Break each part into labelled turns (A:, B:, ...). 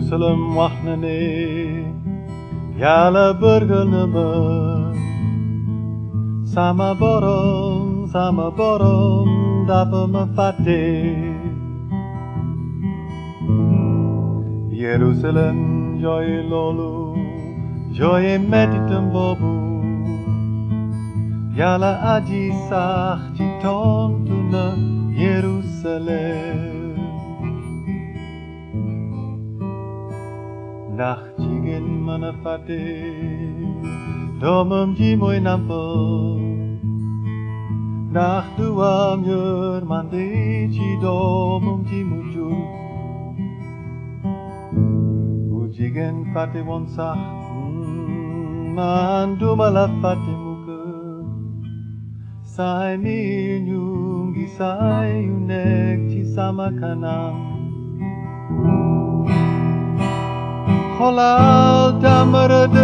A: Jerusalem wax na ne Yàlla bërgal na ma sama boroom dafa ma fàtte Jerusalem jooy loolu jooy mettitam boobu Yàlla aji sax ci tontu na Jerusalem ndax jigéen mën a fàtte doomam ji mooy nampal ndax du am yërmande ci doomam ji mu jur bu jigéen fàtte woon sax man duma la fàtte mukk saay mi ñu ngi saay yu nekk ci sama kanam xoolal dama rëdd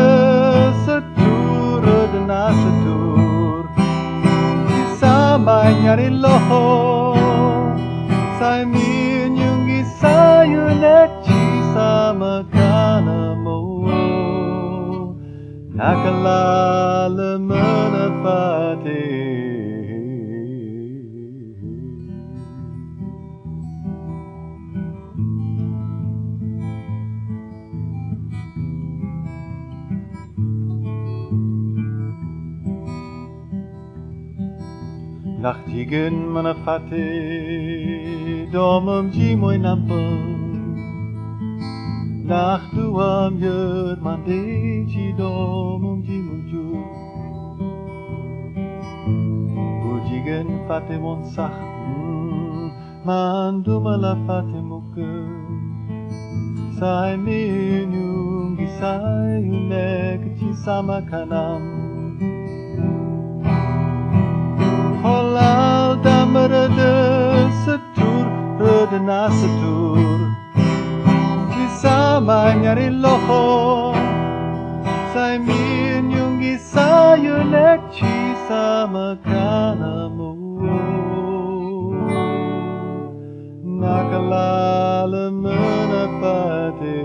A: sa tur rëdd naa sa tur ci sama ñaari loxo saay mi ñu ngi saay yu nekk ci sama kanam naka laa la mën a fàtte ndax jigéen mën a fàtte doomam ji mooy nampal ndax du am yërmande ci doomam ji mu jur bu jigéen fàtte woon sax man duma la fàtte mukk saay mi ñu ngi saay yu nekk ci sama kanam xoolal dama rëdd sa tur rëdd naa sa tur ci sama ñaari loxo saay mi ñu ngi saay yu nekk ci sama kanam naka laa la mën a fàtte